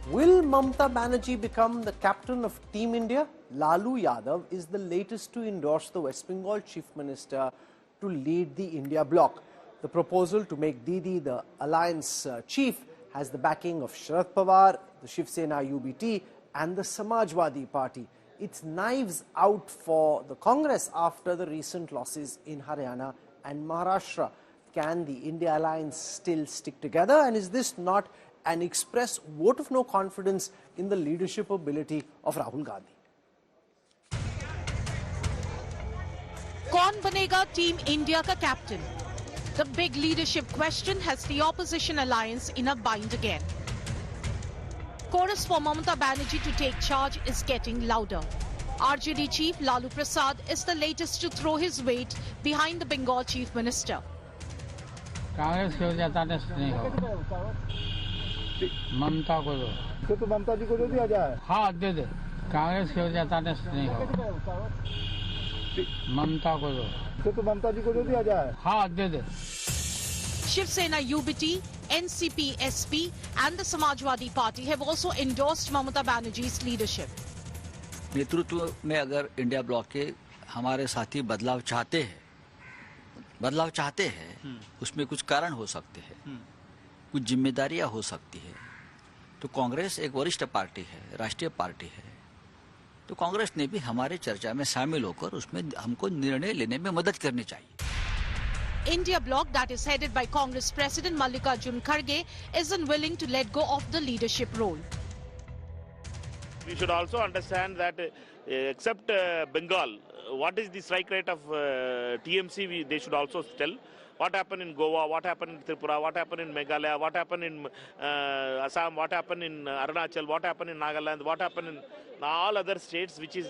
Will Mamata Banerjee become the captain of Team India? Lalu Yadav is the latest to endorse the West Bengal Chief Minister to lead the India Bloc. The proposal to make Didi the alliance chief has the backing of Sharad Pawar, the Shiv Sena UBT and the Samajwadi Party. It's knives out for the Congress after the recent losses in Haryana and Maharashtra. Can the India alliance still stick together, and is this not an express vote of no confidence in the leadership ability of Rahul Gandhi? कौन बनेगा team India का captain? The big leadership question has the opposition alliance in a bind again. Chorus for Mamata Banerjee to take charge is getting louder. RJD chief Lalu Prasad is the latest to throw his weight behind the Bengal chief minister. Congress की वजह से नहीं होगा, ममता को दो तो ममता जी को दे दिया जाए। हाँ दे दे, कांग्रेस की वजह से नहीं होगा, ममता को दो तो ममता जी को दे दिया जाए। हाँ दे दे। Shiv Sena UBT, NCP, SP and the Samajwadi Party have also endorsed Mamata Banerjee's leadership. नेतृत्व में अगर इंडिया ब्लॉक के हमारे साथी बदलाव चाहते हैं, उसमें कुछ कारण हो सकते हैं, कुछ जिम्मेदारियां हो सकती है। तो कांग्रेस एक वरिष्ठ पार्टी है, राष्ट्रीय पार्टी है, तो कांग्रेस ने भी हमारे चर्चा में शामिल होकर उसमें हमको निर्णय लेने में मदद करनी चाहिए। India Bloc, that is headed by Congress President Mallikarjun Kharge, is unwilling to let go of the leadership role. We should also understand that except Bengal, what is the strike rate of TMC, they should also tell. What happened in Goa, what happened in Tripura, what happened in Meghalaya, what happened in Assam, what happened in Arunachal, what happened in Nagaland, what happened in all other states, what is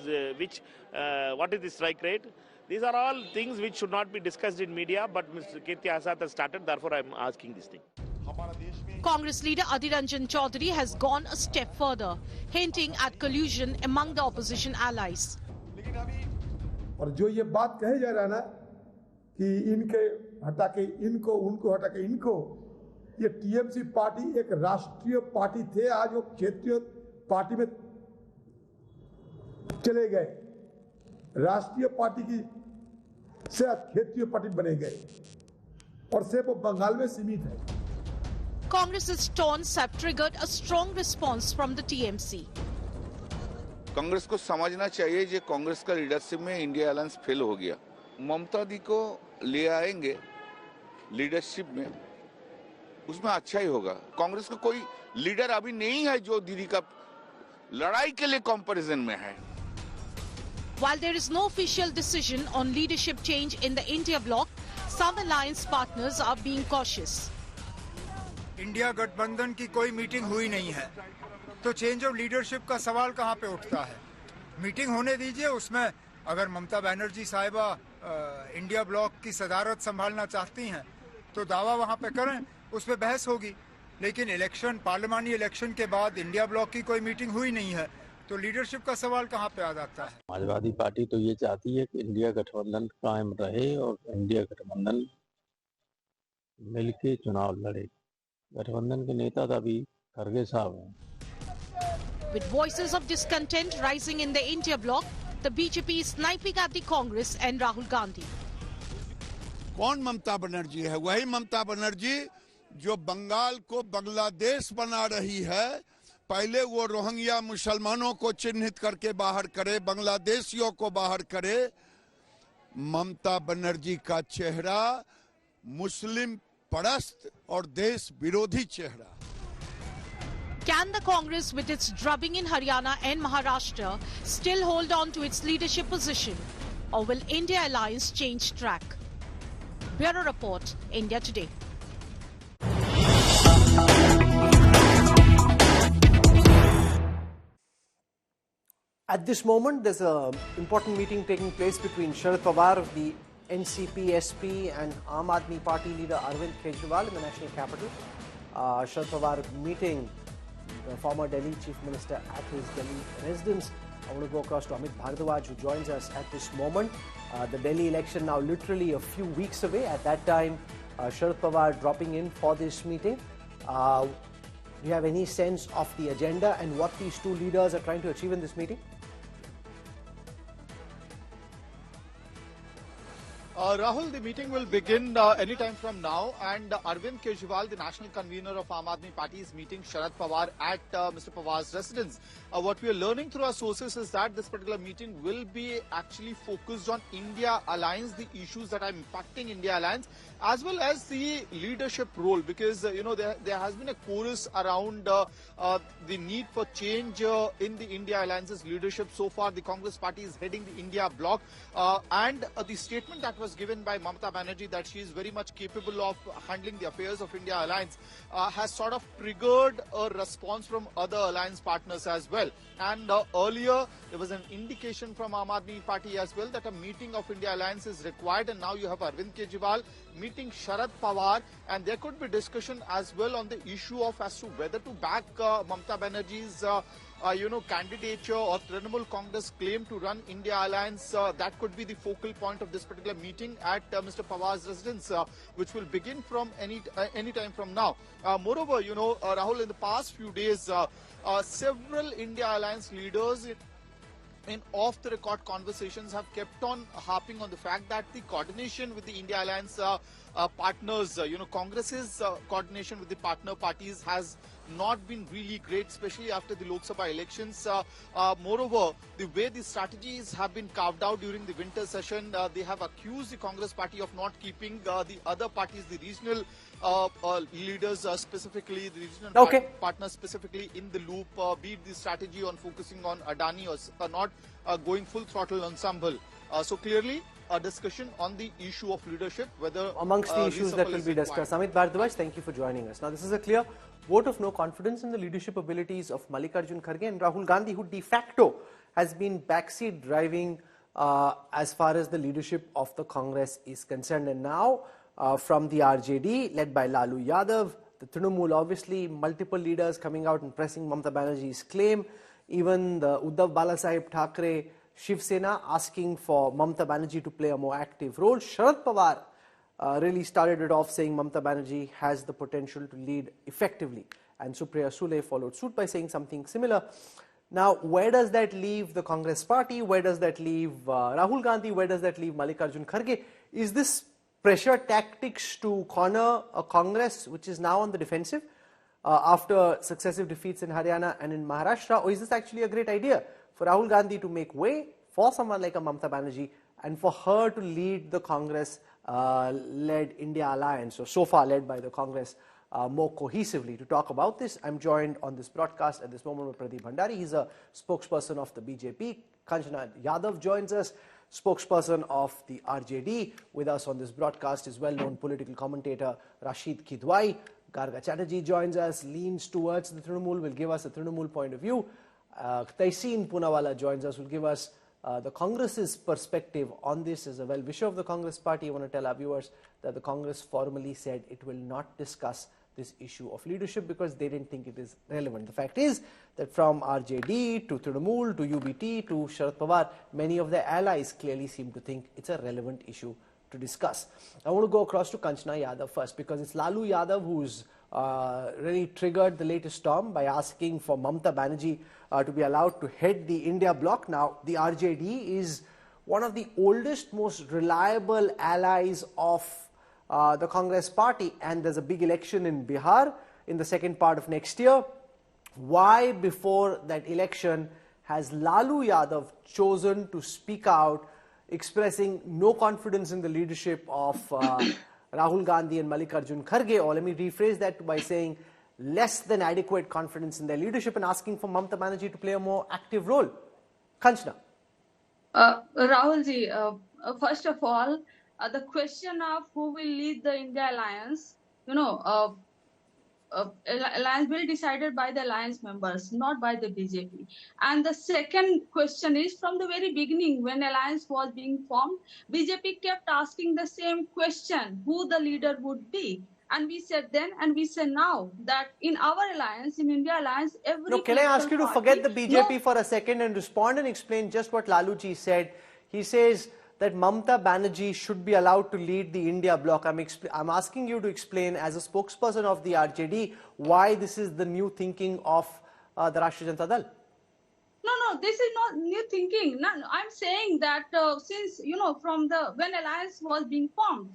the strike rate. These are all things which should not be discussed in media, but Mr. Kirti Azad has started, therefore I am asking this thing. Congress leader Adhir Ranjan Chaudhary has gone a step further, hinting at collusion among the opposition allies. और जो ये बात कहे जा रहा है ना कि इनके हटा के इनको, उनको हटा के इनको, ये टीएमसी पार्टी एक राष्ट्रीय पार्टी थे, आज वो क्षेत्रीय पार्टी में चले गए। राष्ट्रीय पार्टी की से क्षेत्रीय पार्टी बने गए और सिर्फ वो बंगाल में सीमित है। Congress's taunts have triggered a strong response from the TMC. Congress को समझना चाहिए कि कांग्रेस का लीडरशिप में इंडिया अलायंस फेल हो गया। ममता दी को ले आएंगे लीडरशिप में, उसमें अच्छा ही होगा। कांग्रेस का कोई लीडर अभी नहीं है जो दीदी का लड़ाई के लिए कंपैरिजन में है। While there is no official decision on leadership change in the India bloc, some alliance partners are being cautious. India गठबंधन की कोई मीटिंग हुई नहीं है, तो चेंज ऑफ लीडरशिप का सवाल कहां पे उठता है? मीटिंग होने दीजिए, उसमें अगर ममता बनर्जी साहिबा इंडिया ब्लॉक की सदारत संभालना चाहती हैं तो दावा वहां पे करें, उस पे बहस होगी। लेकिन इलेक्शन, पार्लियामानी इलेक्शन के बाद इंडिया ब्लॉक की कोई मीटिंग हुई नहीं है, तो लीडरशिप का सवाल कहां पे आ जाता है? समाजवादी पार्टी तो ये चाहती है कि इंडिया गठबंधन कायम रहे और इंडिया गठबंधन मिलके चुनाव लड़े। गठबंधन के नेता तभी खरगे साहब हैं। With voices of discontent rising in the India bloc, the BJP is sniping at the Congress and Rahul Gandhi. कौन ममता बनर्जी है? वही ममता बनर्जी जो बंगाल को बांग्लादेश बना रही है। पहले वो रोहिंग्या मुसलमानों को चिन्हित करके बाहर करे, बांग्लादेशियों को बाहर करे। ममता बनर्जी का चेहरा मुस्लिम परस्त और देश विरोधी चेहरा। Can the Congress, with its drubbing in Haryana and Maharashtra, still hold on to its leadership position, or will India alliance change track? Bureau Report, India Today. At this moment, there's an important meeting taking place between Sharad Pawar of the NCP, SP and Aam Aadmi Party leader Arvind Kejriwal in the national capital. Sharad Pawar meeting the former Delhi Chief Minister at his Delhi residence. I want to go across to Amit Bhardwaj, who joins us at this moment. The Delhi election now literally a few weeks away. At that time, Sharad Pawar dropping in for this meeting. Do you have any sense of the agenda and what these two leaders are trying to achieve in this meeting? Rahul, the meeting will begin anytime from now, and Arvind Kejriwal, the national convener of Aam Aadmi Party, is meeting Sharad Pawar at Mr. Pawar's residence. What we are learning through our sources is that this particular meeting will be actually focused on India Alliance, the issues that are impacting India Alliance, as well as the leadership role, because there has been a chorus around the need for change in the India Alliance's leadership. So far, the Congress Party is heading the India Bloc, and the statement that was given by Mamata Banerjee that she is very much capable of handling the affairs of India Alliance has sort of triggered a response from other alliance partners as well. And earlier there was an indication from Aam Aadmi Party as well that a meeting of India Alliance is required, and now you have Arvind Kejriwal meeting Sharad Pawar, and there could be discussion as well on the issue of as to whether to back Mamata Banerjee's candidature or Trinamool Congress claim to run India Alliance. That could be the focal point of this particular meeting at Mr. Pawar's residence, which will begin from any time from now. Moreover, Rahul, in the past few days, several India Alliance leaders in off-the-record conversations have kept on harping on the fact that the coordination with the India Alliance partners, Congress's coordination with the partner parties has not been really great, especially after the Lok Sabha elections. Moreover, the way the strategies have been carved out during the winter session, they have accused the Congress Party of not keeping the other parties, the regional leaders specifically, the regional partners specifically in the loop, be it the strategy on focusing on Adani or not going full throttle on Sambhal. So clearly, a discussion on the issue of leadership, whether amongst the issues that will be discussed. Amit Bharadwaj, thank you for joining us. Now, this is a clear vote of no confidence in the leadership abilities of Mallikarjun Kharge and Rahul Gandhi, who de facto has been backseat driving as far as the leadership of the Congress is concerned. And now, from the RJD, led by Lalu Yadav, the Trinamool, obviously, multiple leaders coming out and pressing Mamata Banerjee's claim. Even the Uddhav Balasaheb Thackeray, Shiv Sena asking for Mamata Banerjee to play a more active role. Sharad Pawar really started it off saying Mamata Banerjee has the potential to lead effectively. And Supriya Sule followed suit by saying something similar. Now, where does that leave the Congress Party? Where does that leave Rahul Gandhi? Where does that leave Mallikarjun Kharge? Is this pressure tactics to corner a Congress which is now on the defensive after successive defeats in Haryana and in Maharashtra? Or is this actually a great idea for Rahul Gandhi to make way for someone like a Mamata Banerjee and for her to lead the Congress-led India Alliance, or so far led by the Congress, more cohesively? To talk about this, I'm joined on this broadcast at this moment by Pradeep Bhandari. He's a spokesperson of the BJP. Kanchana Yadav joins us, spokesperson of the RJD. With us on this broadcast is well-known political commentator Rashid Kidwai. Garga Chatterjee joins us, leans towards the Trinamool, will give us a Trinamool point of view. Taiseen Poonawala joins us, will give us the Congress's perspective on this. As a well-wisher of the Congress Party, I want to tell our viewers that the Congress formally said it will not discuss this issue of leadership because they didn't think it is relevant. The fact is that from RJD to Trinamool to UBT to Sharad Pawar, many of their allies clearly seem to think it's a relevant issue to discuss. I want to go across to Kanchana Yadav first, because it's Lalu Yadav who's really triggered the latest storm by asking for Mamata Banerjee to be allowed to head the India Bloc. Now, the RJD is one of the oldest, most reliable allies of the Congress Party, and there's a big election in Bihar in the second part of next year. Why, before that election, has Lalu Yadav chosen to speak out, expressing no confidence in the leadership of Rahul Gandhi and Mallikarjun Kharge, or let me rephrase that by saying less than adequate confidence in their leadership, and asking for Mamata Banerjee to play a more active role? Kanchana. Rahulji, first of all, the question of who will lead the India Alliance, alliance will be decided by the alliance members, not by the BJP. And the second question is, from the very beginning, when alliance was being formed, BJP kept asking the same question, who the leader would be. And we said then, and we say now, that in our alliance, in India Alliance, every... No, can I ask you to forget the BJP for a second and respond and explain just what Laluji said? He says that Mamata Banerjee should be allowed to lead the India bloc. I'm asking you to explain, as a spokesperson of the RJD, why this is the new thinking of the Rashtriya Janata Dal. No, this is not new thinking. No, I'm saying that since, from when alliance was being formed,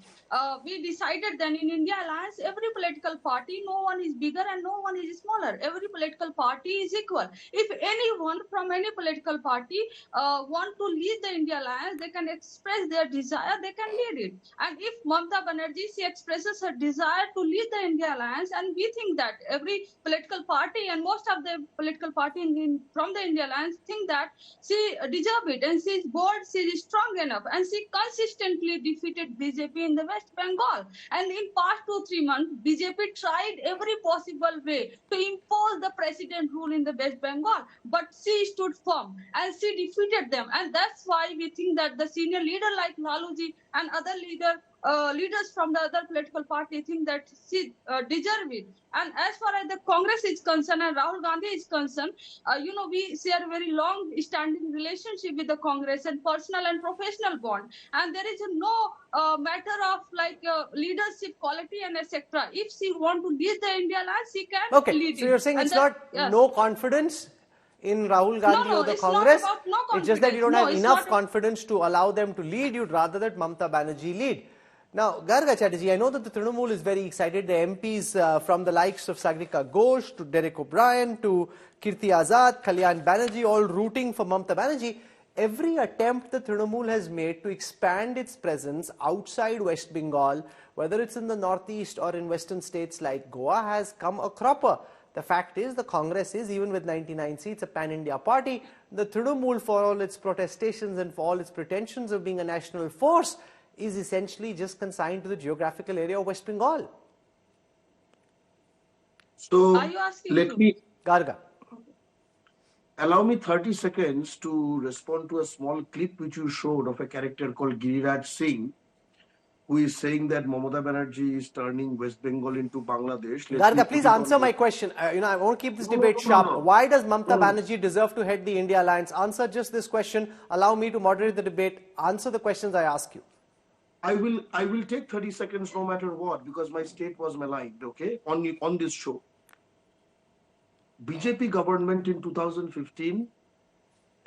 we decided then in India alliance, every political party, no one is bigger and no one is smaller. Every political party is equal. If anyone from any political party want to lead the India alliance, they can express their desire, they can lead it. And if Mamata Banerjee, she expresses her desire to lead the India alliance, and we think that every political party and most of the political party from the India alliance think that she deserves it, and she is bold, she is strong enough, and she consistently defeated BJP in the West Bengal. And in past 2-3 months, BJP tried every possible way to impose the president rule in the West Bengal, but she stood firm and she defeated them. And that's why we think that the senior leader like Lalu and other leaders from the other political party think that she deserves it. And as far as the Congress is concerned and Rahul Gandhi is concerned, we share a very long-standing relationship with the Congress and personal and professional bond. And there is no matter of leadership quality and etc. If she want to lead the India alliance, she can lead it. So you're saying and it's not no confidence in Rahul Gandhi or the Congress? It's just that you don't have enough confidence to allow them to lead. You'd rather that Mamata Banerjee lead. Now, Garga Chatterjee, I know that the Trinamool is very excited. The MPs from the likes of Sagrika Ghosh to Derek O'Brien to Kirti Azad, Kalyan Banerjee, all rooting for Mamata Banerjee. Every attempt the Trinamool has made to expand its presence outside West Bengal, whether it's in the northeast or in western states like Goa, has come a cropper. The fact is, the Congress is, even with 99 seats, a pan-India party. The Trinamool, for all its protestations and for all its pretensions of being a national force, is essentially just consigned to the geographical area of West Bengal. So, are you asking Garga. Allow me 30 seconds to respond to a small clip which you showed of a character called Giriraj Singh, who is saying that Mamata Banerjee is turning West Bengal into Bangladesh. Garga, please answer my question. I won't keep this debate sharp. Why does Mamata Banerjee deserve to head the India alliance? Answer just this question. Allow me to moderate the debate. Answer the questions I ask you. I will take 30 seconds no matter what, because my state was maligned, okay, on this show. BJP government in 2015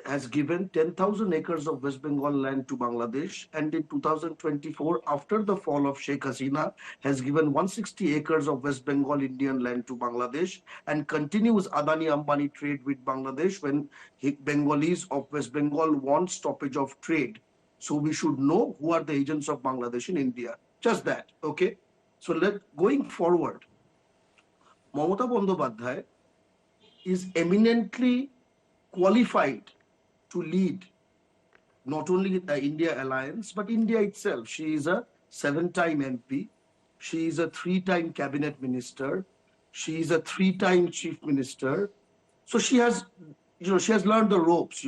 has given 10,000 acres of West Bengal land to Bangladesh, and in 2024, after the fall of Sheikh Hasina, has given 160 acres of West Bengal Indian land to Bangladesh, and continues Adani Ambani trade with Bangladesh when Bengalis of West Bengal want stoppage of trade. So we should know who are the agents of Bangladesh in India. Just that, okay? So going forward, Mamata Bandyopadhyay is eminently qualified to lead not only the India alliance, but India itself. She is a 7-time MP. She is a 3-time cabinet minister. She is a 3-time chief minister. So she has, she has learned the ropes,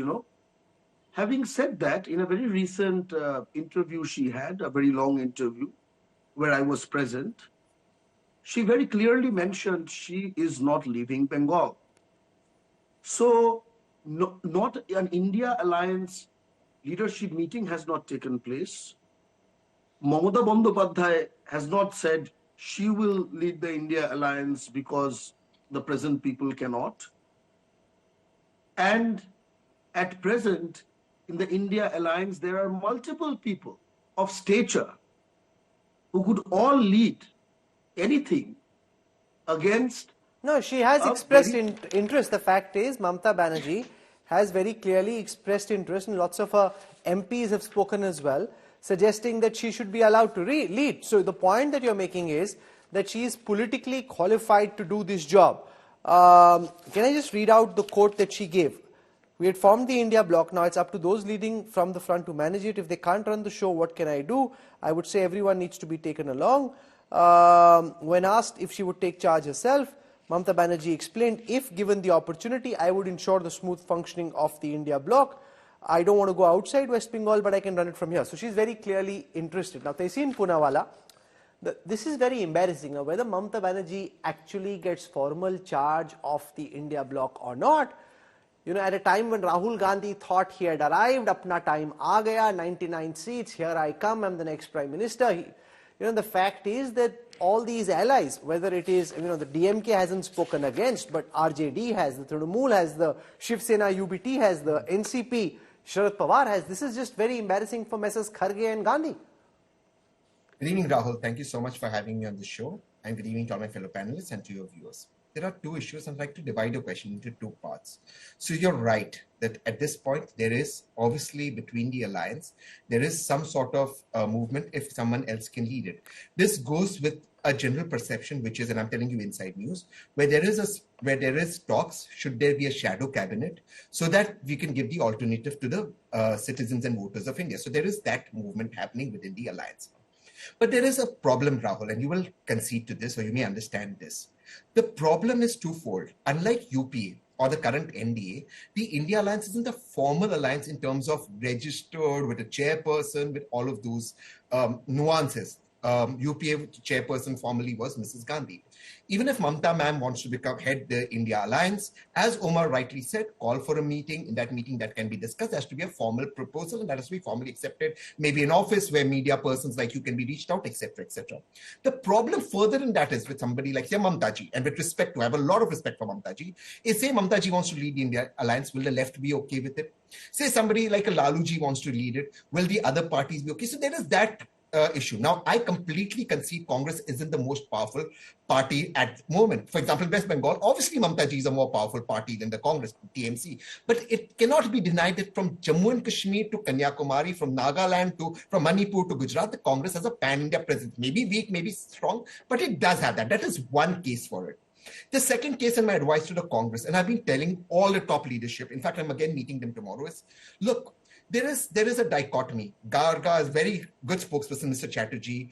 Having said that, in a very recent interview she had, a very long interview where I was present, she very clearly mentioned she is not leaving Bengal. So not an India alliance leadership meeting has not taken place. Mamata Bandyopadhyay has not said she will lead the India alliance because the present people cannot. And at present, in the India alliance, there are multiple people of stature who could all lead anything against. No, she has expressed interest. The fact is, Mamata Banerjee has very clearly expressed interest, and lots of her MPs have spoken as well, suggesting that she should be allowed to lead. So the point that you're making is that she is politically qualified to do this job. Can I just read out the quote that she gave? We had formed the India bloc. Now it's up to those leading from the front to manage it. If they can't run the show, what can I do? I would say everyone needs to be taken along. When asked if she would take charge herself, Mamata Banerjee explained, if given the opportunity, I would ensure the smooth functioning of the India bloc. I don't want to go outside West Bengal, but I can run it from here. So she's very clearly interested. Now, Tehseen Poonawalla, this is very embarrassing. Now, whether Mamata Banerjee actually gets formal charge of the India bloc or not, You know, at a time when Rahul Gandhi thought he had arrived, apna time aa gaya, 99 seats, here I come, I'm the next Prime Minister. You know, the fact is that all these allies, whether it is, you know, the DMK hasn't spoken against, but RJD has, the Trinamool has, the Shiv Sena UBT has, the NCP, Sharad Pawar has. This is just very embarrassing for Messrs. Kharge and Gandhi. Good evening, Rahul. Thank you so much for having me on the show. And good evening to all my fellow panelists and to your viewers. There are two issues. I'd like to divide your question into two parts. So you're right that at this point, there is obviously between the alliance, there is some sort of movement if someone else can lead it. This goes with a general perception, which is, and I'm telling you inside news, where there is talks, should there be a shadow cabinet, so that we can give the alternative to the citizens and voters of India. So there is that movement happening within the alliance. But there is a problem, Rahul, and you will concede to this, or you may understand this. The problem is twofold. Unlike UPA or the current NDA, the India Alliance isn't a formal alliance in terms of registered with a chairperson, with all of those nuances. UPA chairperson formerly was Mrs. Gandhi. Even if Mamata ma'am wants to become head the India Alliance, as Omar rightly said, call for a meeting. In that meeting that can be discussed, there has to be a formal proposal and that has to be formally accepted. Maybe an office where media persons like you can be reached out, etc., etc. The problem further in that is with somebody like say Mamata ji, and with respect to, I have a lot of respect for Mamata ji, is say Mamata ji wants to lead the India Alliance, will the left be okay with it? Say somebody like a Lalu ji wants to lead it, will the other parties be okay? So there is that issue. Now, I completely concede Congress isn't the most powerful party at the moment. For example, West Bengal, obviously Mamata ji is a more powerful party than the Congress, TMC. But it cannot be denied that from Jammu and Kashmir to Kanyakumari, from Nagaland to, from Manipur to Gujarat, the Congress has a pan-India presence. Maybe weak, maybe strong, but it does have that. That is one case for it. The second case, and my advice to the Congress, and I've been telling all the top leadership, in fact, I'm again meeting them tomorrow, is, look, there is a dichotomy. Garga is very good spokesperson, Mr. Chatterjee.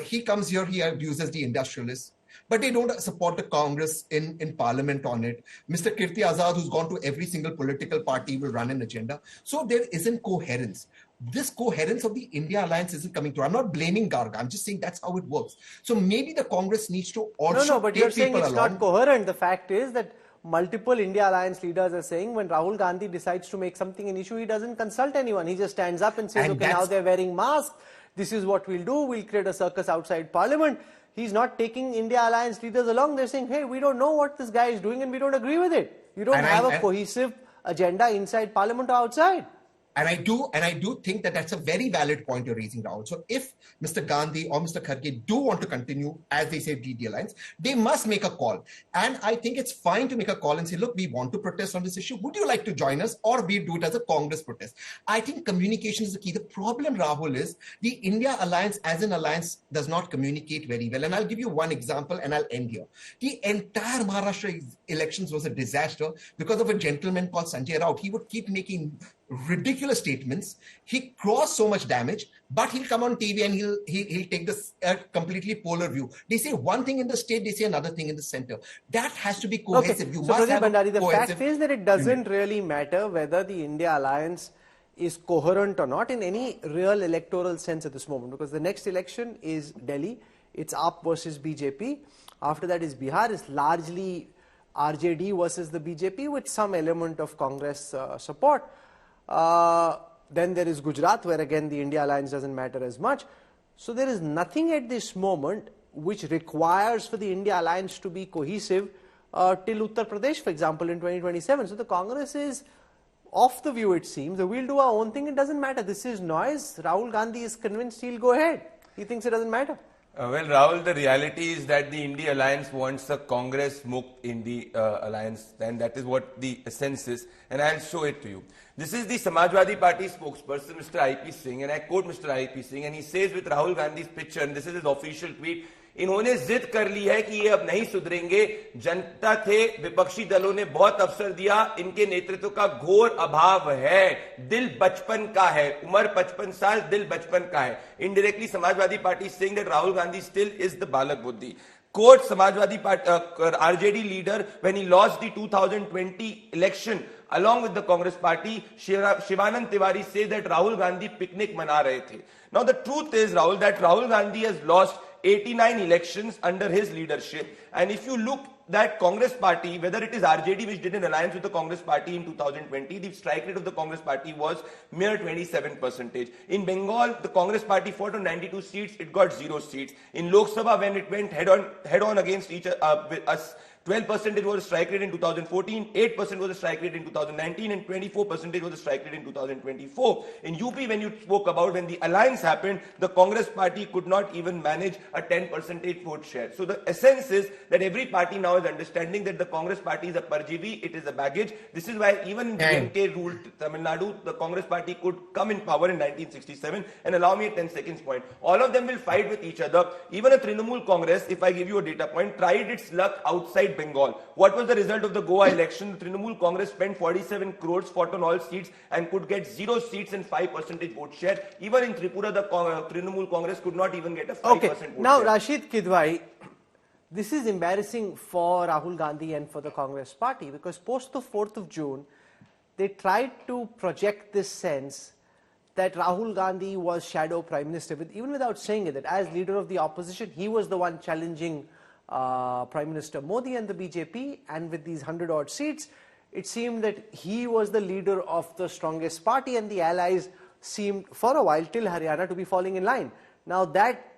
He comes here, he abuses the industrialists, but they don't support the Congress in parliament on it. Mr. Kirti Azad, who's gone to every single political party, will run an agenda. So there isn't coherence. This coherence of the India Alliance isn't coming through. I'm not blaming Garga. I'm just saying that's how it works. So maybe the Congress needs to also No, but you're saying it's along. not coherent. The fact is that multiple India Alliance leaders are saying when Rahul Gandhi decides to make something an issue, he doesn't consult anyone. He just stands up and says, okay, now they're wearing masks. This is what we'll do. We'll create a circus outside Parliament. He's not taking India Alliance leaders along. They're saying, hey, we don't know what this guy is doing and we don't agree with it. You don't have a cohesive agenda inside Parliament or outside. And I do think that that's a very valid point you're raising, Rahul. So if Mr. Gandhi or Mr. Kharge do want to continue, as they say, lead the alliance, they must make a call. And I think it's fine to make a call and say, look, we want to protest on this issue. Would you like to join us? Or we do it as a Congress protest. I think communication is the key. The problem, Rahul, is the India Alliance as an alliance does not communicate very well. And I'll give you one example and I'll end here. The entire Maharashtra elections was a disaster because of a gentleman called Sanjay Raut. He would keep making ridiculous statements. He caused so much damage, but he'll come on TV and he'll take this completely polar view. They say one thing in the state, they say another thing in the center. That has to be cohesive. Okay. So Prasad Bhandari, the fact is that it doesn't really matter whether the India Alliance is coherent or not in any real electoral sense at this moment, because the next election is Delhi. It's AAP versus BJP. After that is Bihar. It's largely RJD versus the BJP with some element of Congress support. Then there is Gujarat, where again the India Alliance doesn't matter as much. So there is nothing at this moment which requires for the India Alliance to be cohesive till Uttar Pradesh, for example, in 2027. So the Congress is off the view, it seems. We'll do our own thing. It doesn't matter. This is noise. Rahul Gandhi is convinced he'll go ahead. He thinks it doesn't matter. Well, Rahul, the reality is that the India Alliance wants a Congress Mukt Indi Alliance, and that is what the essence is, and I'll show it to you. This is the Samajwadi Party spokesperson, Mr. I.P. Singh, and I quote Mr. I.P. Singh, and he says with Rahul Gandhi's picture, and this is his official tweet, इन्होंने जिद कर ली है कि ये अब नहीं सुधरेंगे, जनता थे, विपक्षी दलों ने बहुत अवसर दिया, इनके नेतृत्व का घोर अभाव है, दिल बचपन का है, उम्र 55 साल, दिल बचपन का है. Indirectly, Samajwadi Party is saying that Rahul Gandhi still is the Balak Buddhi. Quote Samajwadi Party, RJD leader, when he lost the 2020 election along with the Congress Party, Shivanand Tiwari says that Rahul Gandhi picnic mana rahe the. Now the truth is, Rahul, that Rahul Gandhi has lost 89 elections under his leadership. And if you look that Congress party, whether it is RJD which did an alliance with the Congress party in 2020, the strike rate of the Congress party was mere 27%. In Bengal, the Congress party fought on 92 seats, it got 0 seats. In Lok Sabha, when it went head on against with us, 12% was the strike rate in 2014, 8% was the strike rate in 2019, and 24% was the strike rate in 2024. In UP, when you spoke about when the alliance happened, the Congress party could not even manage a 10% vote share. So the essence is that every party now is understanding that the Congress party is a parjivi, it is a baggage. This is why even in DMK ruled Tamil Nadu, the Congress party could come in power in 1967. And allow me a 10 seconds point. All of them will fight with each other. Even a Trinamool Congress, if I give you a data point, tried its luck outside Bengal. What was the result of the Goa election? The Trinamool Congress spent 47 crores, fought on all seats and could get 0 seats and 5% vote share. Even in Tripura, the Trinamool Congress could not even get a 5% vote share. Now, Rashid Kidwai, this is embarrassing for Rahul Gandhi and for the Congress party because post the 4th of June, they tried to project this sense that Rahul Gandhi was shadow prime minister, even without saying it, that as leader of the opposition, he was the one challenging Prime Minister Modi and the BJP, and with these 100-odd seats, it seemed that he was the leader of the strongest party and the allies seemed for a while till Haryana to be falling in line. Now that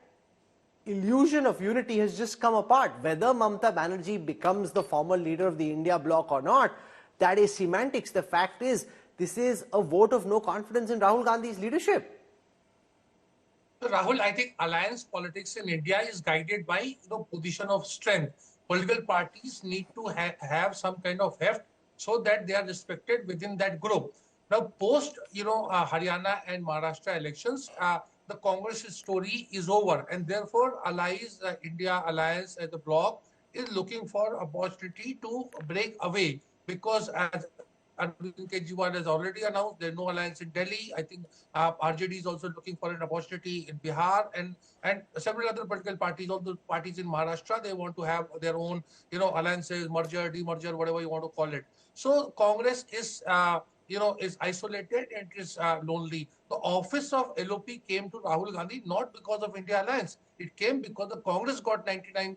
illusion of unity has just come apart. Whether Mamata Banerjee becomes the former leader of the India bloc or not, that is semantics. The fact is, this is a vote of no confidence in Rahul Gandhi's leadership. So Rahul, I think alliance politics in India is guided by position of strength. Political parties need to have some kind of heft so that they are respected within that group. Now, post Haryana and Maharashtra elections, the Congress story is over, and therefore allies India alliance as a bloc is looking for opportunity to break away because as Arvind Kejriwal has already announced there is no alliance in Delhi. I think RJD is also looking for an opportunity in Bihar and several other political parties, all the parties in Maharashtra, they want to have their own, alliances, merger, demerger, whatever you want to call it. So Congress is, is isolated and is lonely. The office of LOP came to Rahul Gandhi not because of India alliance. It came because the Congress got 99,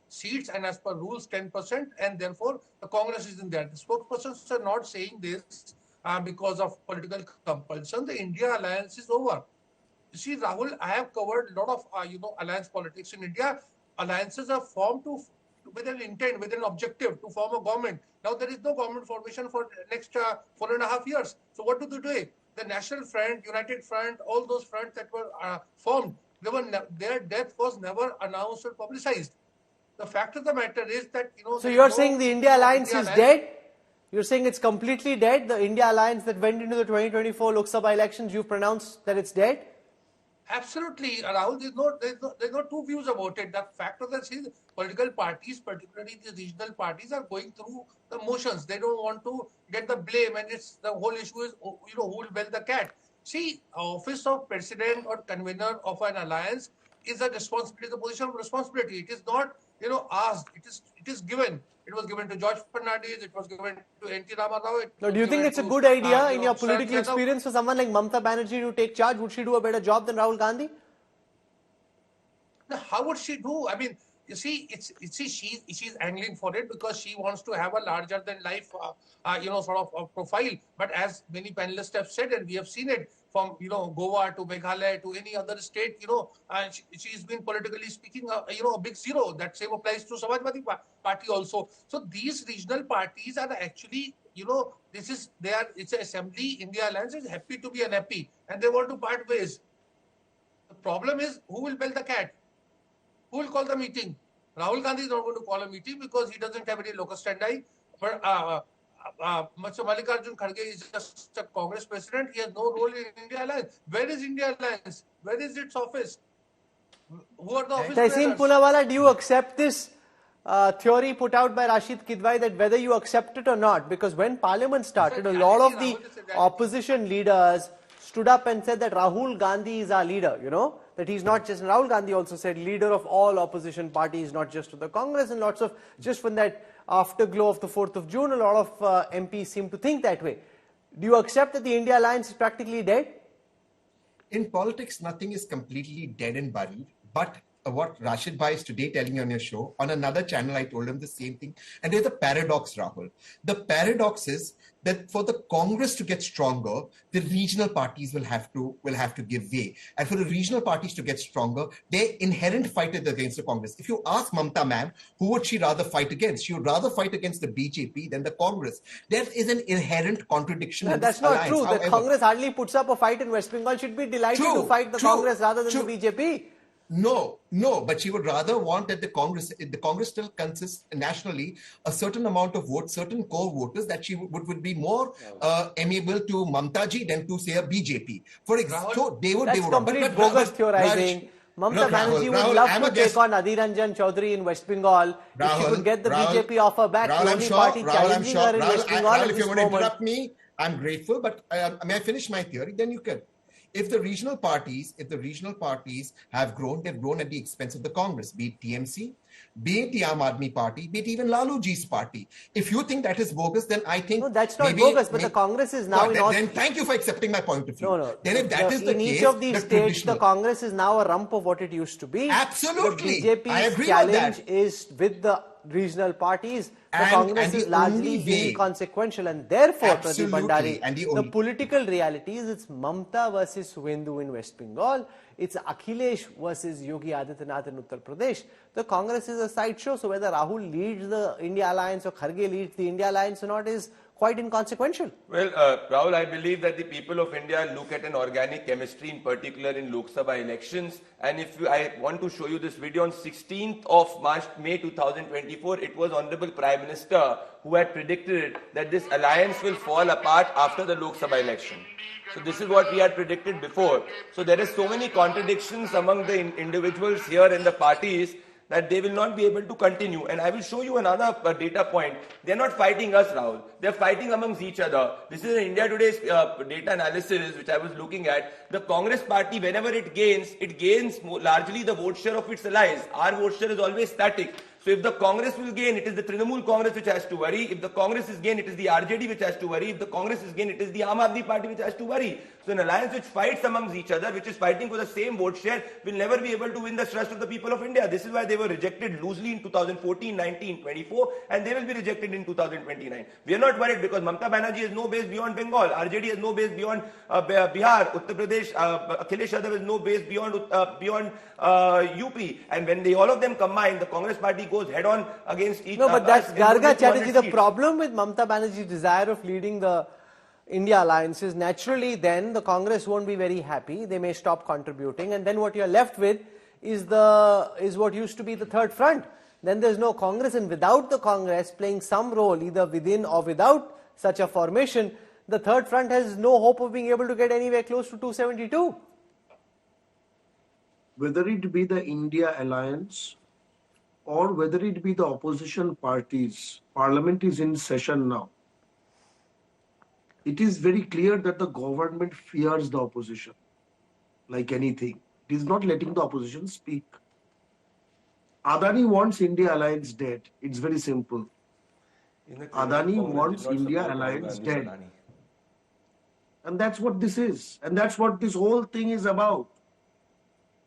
seats and as per rules 10%, and therefore the Congress is in there. The spokespersons are not saying this because of political compulsion. The India alliance is over. You see, Rahul, I have covered a lot of alliance politics in India. Alliances are formed with an intent, with an objective to form a government. Now there is no government formation for the next 4.5 years. So what do they do? The National Front, United Front, all those fronts that were formed, their death was never announced or publicized. The fact of the matter is that, So you're saying the India alliance is dead? You're saying it's completely dead? The India alliance that went into the 2024 Lok Sabha elections, you've pronounced that it's dead? Absolutely, Rahul. There's no two views about it. The fact of that is political parties, particularly the regional parties, are going through the motions. They don't want to get the blame, and it's the whole issue is who will bell the cat. See, office of president or convener of an alliance is a responsibility, the position of responsibility. It is not asked. It is given. It was given to George Fernandez. It was given to N.T. Ramarao. Now, do you think it's a good idea in your political experience for someone like Mamata Banerjee to take charge? Would she do a better job than Rahul Gandhi? Now, how would she do? I mean, you see, she's angling for it because she wants to have a larger than life, sort of profile. But as many panelists have said, and we have seen it from, Goa to Meghalaya to any other state, she's been politically speaking, a big zero. That same applies to Samajwadi Party also. So these regional parties are actually, it's an assembly. India Alliance is happy to be unhappy and they want to part ways. The problem is who will bell the cat? Who will call the meeting? Rahul Gandhi is not going to call a meeting because he doesn't have any locus standi. But Mr. Mallikarjun Kharge is just a Congress president. He has no role in India Alliance. Where is India Alliance? Where is its office? Who are the office Tehseen Poonawalla, do you accept this theory put out by Rashid Kidwai that whether you accept it or not? Because when Parliament started, a lot of the opposition leaders stood up and said that Rahul Gandhi is our leader, that he's not just, Rahul Gandhi also said, leader of all opposition parties, not just to the Congress, and lots of, just from that afterglow of the 4th of June, a lot of MPs seem to think that way. Do you accept that the India alliance is practically dead? In politics, nothing is completely dead and buried, but what Rashid Bhai is today telling you on your show, on another channel, I told him the same thing. And there's a paradox, Rahul. The paradox is that for the Congress to get stronger, the regional parties will have to give way. And for the regional parties to get stronger, they're inherent fighters against the Congress. If you ask Mamata ma'am, who would she rather fight against? She would rather fight against the BJP than the Congress. There is an inherent contradiction in that's this not alliance. true. However, the Congress hardly puts up a fight in West Bengal. Should be delighted to fight the Congress rather than the BJP. No, but she would rather want that the Congress still consists nationally a certain amount of votes, certain core voters that she would be more amiable to Mamata ji than to say a BJP. For example, so they would. That's complete bogus theorizing. Mamata Banerjee would love to take on Adhir Ranjan Chaudhary in West Bengal if she could get the BJP off her back. The only party challenging her in West Bengal at if you want to interrupt me, I'm grateful, but may I finish my theory? Then you can. If the regional parties have grown, they've grown at the expense of the Congress, be it TMC, be it the Aam Aadmi Party, be it even Lalu ji's party. If you think that is bogus, then I think... No, that's not bogus, but the Congress is now... Then thank you for accepting my point of view. No. Then if that is the case... In each of these states, the Congress is now a rump of what it used to be. Absolutely. The BJP's challenge is with the regional parties. The Congress is largely inconsequential, and therefore, Pradeep Bhandari, the political reality is it's Mamata versus Suvendu in West Bengal, it's Akhilesh versus Yogi Adityanath in Uttar Pradesh. The Congress is a sideshow, so whether Rahul leads the India Alliance or Kharge leads the India Alliance or not is quite inconsequential. Well, Rahul, I believe that the people of India look at an organic chemistry, in particular in Lok Sabha elections. And I want to show you this video on 16th of May 2024. It was Honorable Prime Minister who had predicted that this alliance will fall apart after the Lok Sabha election. So this is what we had predicted before. So there is so many contradictions among the individuals here in the parties that they will not be able to continue. And I will show you another data point. They are not fighting us, Rahul. They are fighting amongst each other. This is an India Today's data analysis which I was looking at. The Congress party, whenever it gains largely the vote share of its allies. Our vote share is always static. So if the Congress will gain, it is the Trinamool Congress which has to worry. If the Congress is gain, it is the RJD which has to worry. If the Congress is gain, it is the Aam Aadmi Party which has to worry. So an alliance which fights amongst each other, which is fighting for the same vote share, will never be able to win the trust of the people of India. This is why they were rejected loosely in 2014, 19, 24, and they will be rejected in 2029. We are not worried because Mamata Banerjee has no base beyond Bengal. RJD has no base beyond Bihar. Uttar Pradesh, Akhilesh Yadav has no base beyond UP. And when all of them combine, the Congress party goes head on against each other. No, but that's Garga Chatterjee. The problem with Mamata Banerjee's desire of leading the India alliance is naturally then the Congress won't be very happy. They may stop contributing, and then what you're left with is what used to be the third front. Then there's no Congress, and without the Congress playing some role either within or without such a formation, the third front has no hope of being able to get anywhere close to 272. Whether it be the India alliance or whether it be the opposition parties, Parliament is in session now. It is very clear that the government fears the opposition, like anything. It is not letting the opposition speak. Adani wants India alliance dead. It's very simple. Adani wants India alliance dead. And that's what this is. And that's what this whole thing is about.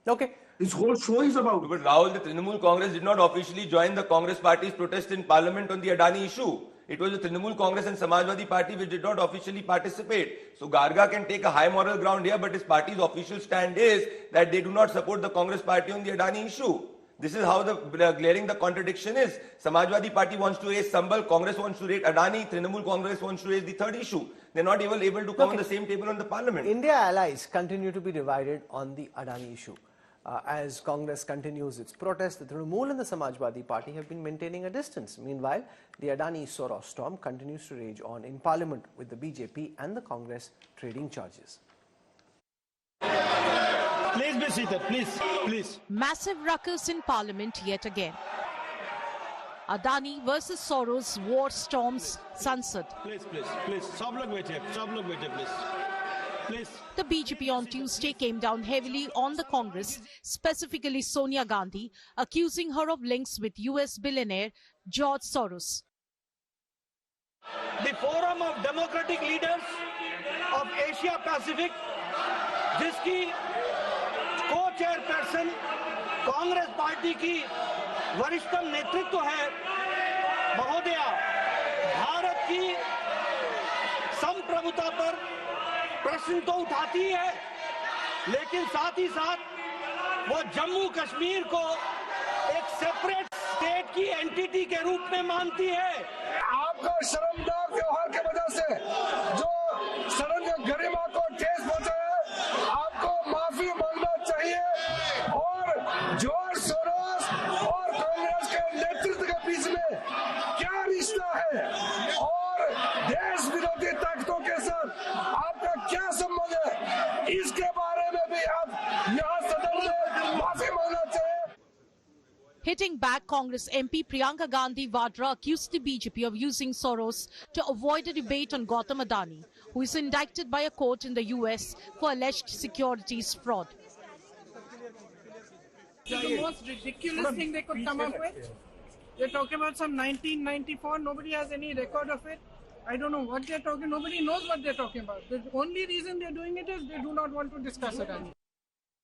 Okay. This whole show is about. But Rahul, the Trinamool Congress did not officially join the Congress party's protest in Parliament on the Adani issue. It was the Trinamool Congress and Samajwadi Party which did not officially participate. So Garga can take a high moral ground here, but his party's official stand is that they do not support the Congress party on the Adani issue. This is how glaring the contradiction is. Samajwadi Party wants to raise Sambal, Congress wants to raise Adani, Trinamool Congress wants to raise the third issue. They're not even able to come on the same table on the Parliament. India allies continue to be divided on the Adani issue. As Congress continues its protest, the Trinamool and the Samajwadi Party have been maintaining a distance. Meanwhile, the Adani Soros storm continues to rage on in Parliament, with the BJP and the Congress trading charges. Please be seated, please. Massive ruckus in Parliament yet again. Adani versus Soros war storms Sansad. Please. Sab log baithe, please. The BJP on Tuesday came down heavily on the Congress, specifically Sonia Gandhi, accusing her of links with US billionaire George Soros. The Forum of Democratic Leaders of Asia Pacific, जिसकी co-chairperson Congress party की वरिष्ठतम नेतृत्व है महोदया भारत की संप्रभुता पर प्रश्न तो उठाती है, लेकिन साथ ही साथ वो जम्मू कश्मीर को एक सेपरेट स्टेट की एंटिटी के रूप में मानती है। आपका शर्मनाक व्यवहार के वजह से जो सदन की गरिमा को ठेस पहुंचा है, आपको माफी मांगना चाहिए। और जॉर्ज सोरोस और कांग्रेस के नेतृत्व के बीच में क्या रिश्ता है और देश विरोधी ताकतों के साथ आपका क्या संबंध है, इसके बारे में भी आप यहाँ सदन में माफी मांगना चाहिए। Hitting back, Congress MP Priyanka Gandhi Vadra accused the BJP of using Soros to avoid a debate on Gautam Adani, who is indicted by a court in the US for alleged securities fraud. The most ridiculous thing they could come up with. They're talking about some 1994. Nobody has any record of it. I don't know what they're talking. Nobody knows what they're talking about. The only reason they're doing it is they do not want to discuss Adani.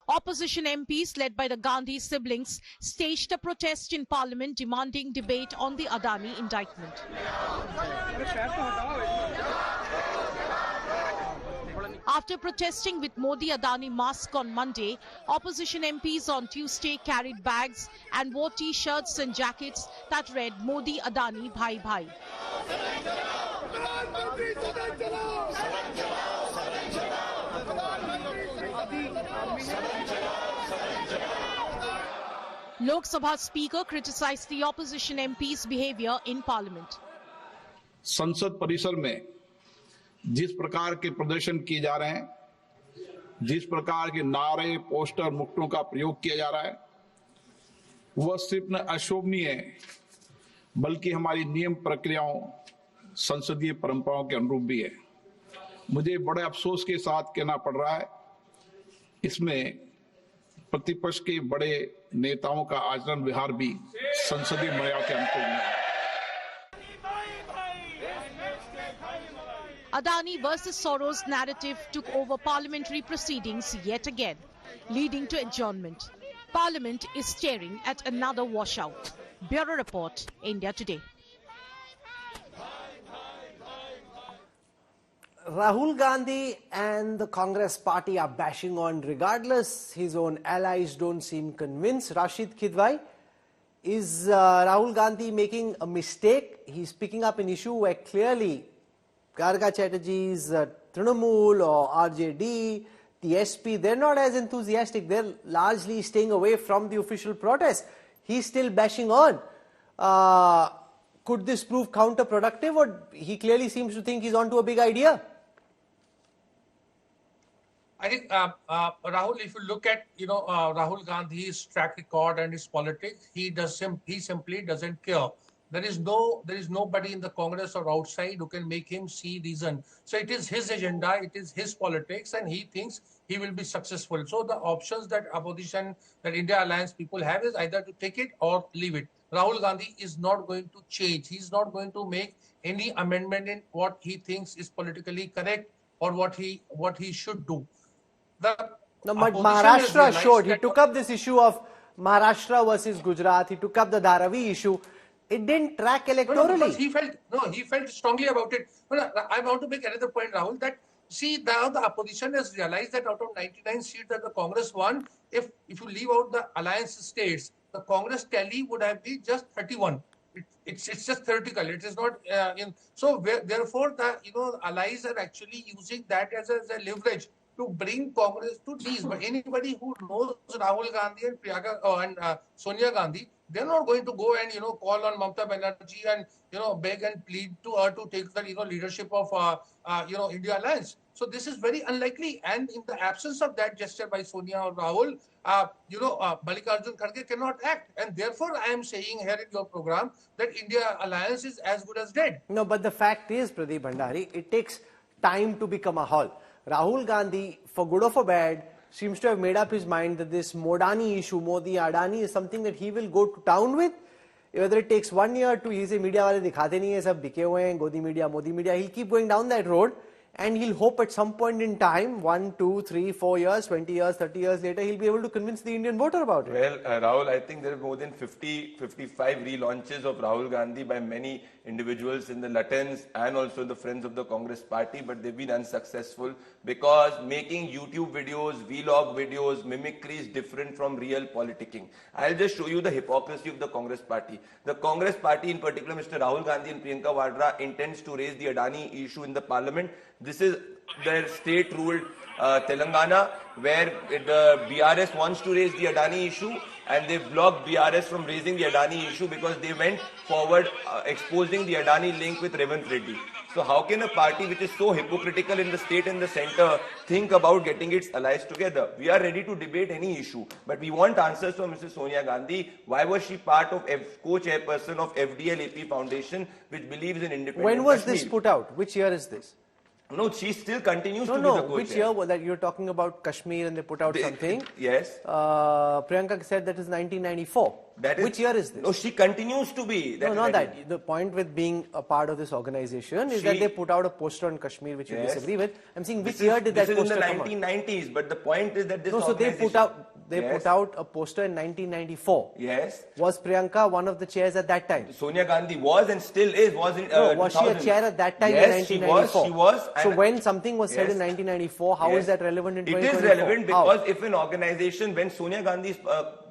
Opposition MPs led by the Gandhi siblings staged a protest in Parliament demanding debate on the Adani indictment. After protesting with Modi-Adani mask on Monday, opposition MPs on Tuesday carried bags and wore T-shirts and jackets that read Modi-Adani Bhai Bhai. Lok Sabha Speaker criticized the opposition MP's behavior in Parliament. संसद परिसर में जिस प्रकार के प्रदर्शन किए जा रहे हैं, जिस प्रकार के नारे, पोस्टर, मुक्तों का प्रयोग किया जा रहा है, वह सिर्फ न अशोभनीय है, बल्कि हमारी नियम प्रक्रियाओं, संसदीय परंपराओं के अनुरूप भी है। मुझे बड़े अफसोस के साथ कहना पड़ रहा है, इसमें प्रतिपक्ष के बड़े नेताओं का आचरण व्यवहार भी संसदीय मर्यादा के अनुकूल नहीं है। Adani versus Soros narrative took over parliamentary proceedings yet again, leading to adjournment. Parliament is staring at another washout. Bureau Report, India Today. Rahul Gandhi and the Congress party are bashing on regardless. His own allies don't seem convinced. Rashid Khidwai, is Rahul Gandhi making a mistake? He's picking up an issue where clearly Garga Chatterjee's Trinamool or RJD, the SP, they're not as enthusiastic. They're largely staying away from the official protest. He's still bashing on. Could this prove counterproductive, or he clearly seems to think he's onto a big idea? I think, Rahul, if you look at, Rahul Gandhi's track record and his politics, he simply doesn't care. There is nobody in the Congress or outside who can make him see reason. So it is his agenda, it is his politics, and he thinks he will be successful. So the options that opposition, that India Alliance people have is either to take it or leave it. Rahul Gandhi is not going to change. He's not going to make any amendment in what he thinks is politically correct or what he should do. But Maharashtra showed. He took up this issue of Maharashtra versus Gujarat. He took up the Dharavi issue. It didn't track electorally. No, he felt strongly about it. I want to make another point, Rahul, that now the opposition has realized that out of 99 seats that the Congress won, if you leave out the alliance states, the Congress tally would have been just 31. It's just theoretical. It is not therefore the allies are actually using that as a leverage to bring Congress to these. But anybody who knows Rahul Gandhi and Priyanka and Sonia Gandhi, they're not going to go and call on Mamata Banerjee and beg and plead to her to take the leadership of India Alliance. So this is very unlikely. And in the absence of that gesture by Sonia or Rahul, Mallikarjun Kharge cannot act. And therefore, I am saying here in your program that India Alliance is as good as dead. No, but the fact is, Pradeep Bhandari, it takes time to become a whole. Rahul Gandhi, for good or for bad, seems to have made up his mind that this Modani issue, Modi-Adani, is something that he will go to town with. Whether it takes 1 year to, he say, media wale dikhate nahi hai, sab bike hue hain, Godi media, Modi media, he'll keep going down that road. and he'll hope at some point in time, 1, 2, 3, 4 years, 20 years, 30 years later, he'll be able to convince the Indian voter about it. Well, Rahul, I think there are more than 50, 55 relaunches of Rahul Gandhi by many individuals in the Latins and also the friends of the Congress party, but they've been unsuccessful because making YouTube videos, vlog videos, mimicry is different from real politicking. I'll just show you the hypocrisy of the Congress party. The Congress party, in particular Mr. Rahul Gandhi and Priyanka Vadra, intends to raise the Adani issue in the parliament. This is their state-ruled Telangana, where the BRS wants to raise the Adani issue, and they blocked BRS from raising the Adani issue because they went forward exposing the Adani link with Revanth Reddy. So how can a party which is so hypocritical in the state and the center think about getting its allies together? We are ready to debate any issue, but we want answers from Mrs. Sonia Gandhi. Why was she part of co-chairperson of FDL AP Foundation, which believes in independence? When was this put out? Which year is this? No, she still continues to be the co-chair. Which year was that? You're talking about Kashmir and they put out something. Yes. Priyanka said that is 1994. Which year is this? No, she continues to be. No, not that. The point with being a part of this organization is that they put out a poster on Kashmir which you disagree with. I'm saying which year did that poster come out? This is in the 1990s, but the point is that this so they put out a poster in 1994. Yes. Was Priyanka one of the chairs at that time? Sonia Gandhi was and still is. Was she a chair at that time in 1994? She was. So when something was said in 1994, how is that relevant in 2024? It is relevant because if an organization, when Sonia Gandhi's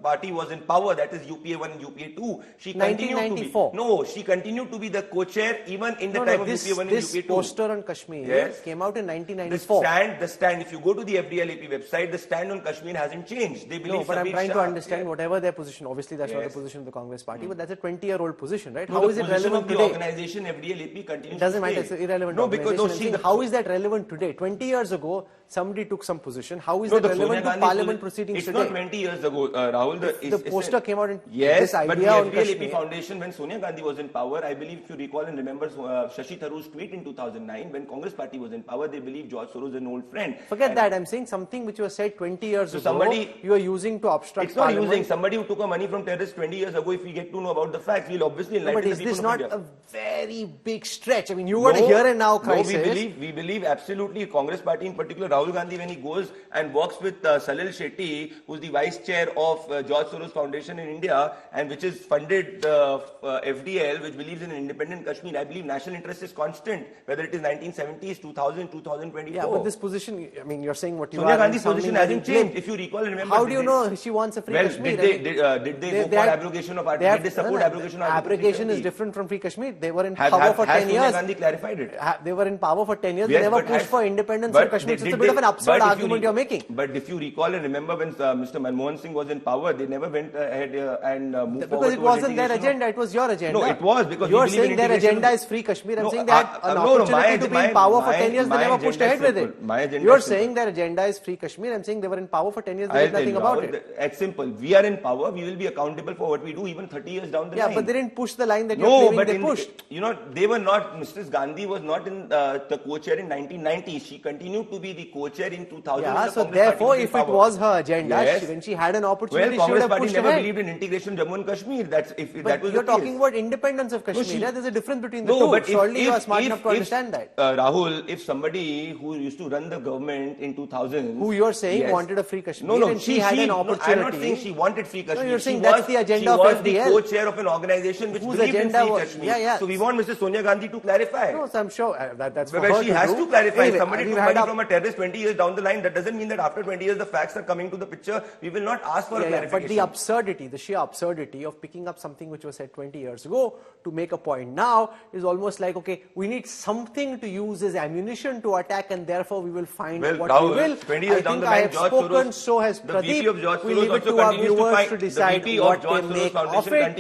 party was in power, that is UPA 1 and UPA 2, she continued to be. No, she continued to be the co-chair even in the time of UPA 1 and UPA 2. This poster on Kashmir came out in 1994. The stand, if you go to the FDLAP website, the stand on Kashmir hasn't changed. They believe. No, but I'm trying to understand whatever their position. Obviously, that's not the position of the Congress party, but that's a 20-year-old position, right? How is it relevant today? The organization FDLAP continues. It doesn't matter. It's irrelevant. No, because how is that relevant today? 20 years ago, somebody took some position. How is that relevant to Parliament proceedings today? It's not 20 years ago, Rahul. The poster came out in this idea but the on FDLAP Kashmir. Foundation, when Sonia Gandhi was in power, I believe, if you recall and remember Shashi Tharoor's tweet in 2009, when Congress party was in power, they believed George Soros is an old friend. Forget that. I'm saying something which was said 20 years ago, you are using to obstruct It's not Parliament. using. Somebody who took money from terrorists 20 years ago, if we get to know about the facts, we'll obviously enlighten the people of India. But is this not a very big stretch? I mean, you got a here and now crisis. No, we believe absolutely. Congress party, in particular, Rahul Gandhi, when he goes and works with Salil Shetty, who's the vice chair of George Soros Foundation in India, and which is funded FDL, which believes in an independent Kashmir. I believe national interest is constant, whether it is 1970s, 2000, 2024. Yeah, but this position, I mean, you're saying what you Sonia are. Gandhi's position hasn't changed. If you recall and remember. How do you know she wants a free Kashmir? Did they go for abrogation of Article? Did they support abrogation of Article? Abrogation is different from free Kashmir. They were in power for 10 years. Sonia Gandhi clarified it? They were in power for 10 years. They never pushed for independence for Kashmir. It's a bit of an absurd argument you're making. But if you recall and remember when Mr. Manmohan Singh was in power, they never went ahead and moved forward. Because it wasn't their agenda, it was your agenda. No, it was because you're saying their agenda is free Kashmir. I'm saying they had an opportunity to be in power for 10 years. They never pushed ahead with it. You're saying their agenda is free Kashmir. I'm saying they were in power for 10 years. They did nothing about it. It's simple. We are in power. We will be accountable for what we do even 30 years down the line. Yeah, but they didn't push the line that you're claiming they pushed. You know, they were not. Mrs. Gandhi was not in the co-chair in 1990. She continued to be the co-chair in 2000. Yeah, so therefore, if it was her agenda, when she had an opportunity, she would have pushed ahead. Congress party never believed in integration of Jammu and Kashmir. That was you're talking about independence of Kashmir. There's a difference between the two. But surely you are smart enough to understand that. Rahul, if somebody who used to run the government in 2000, who you're saying wanted a free Kashmir, and she had an opportunity. I'm not saying she wanted free Kashmir. No, you're saying that's the agenda of FDL. She was the co-chair of an organization which believed in free Kashmir. So we want Mrs. Sonia Gandhi to clarify. No, so I'm sure that's for her she has to clarify. Anyway, somebody took money from a terrorist 20 years down the line. That doesn't mean that after 20 years the facts are coming to the picture. We will not ask for a clarification. But the absurdity, the sheer absurdity of picking up something which was said 20 years ago to make a point now is almost like, okay, we need something to use as ammunition to attack, and therefore we will find what Rahul, we will. 20 years I down think the I line, have George spoken, Soros, so has the Pradeep. VP of George We Soros leave it to our viewers to decide what they make of it.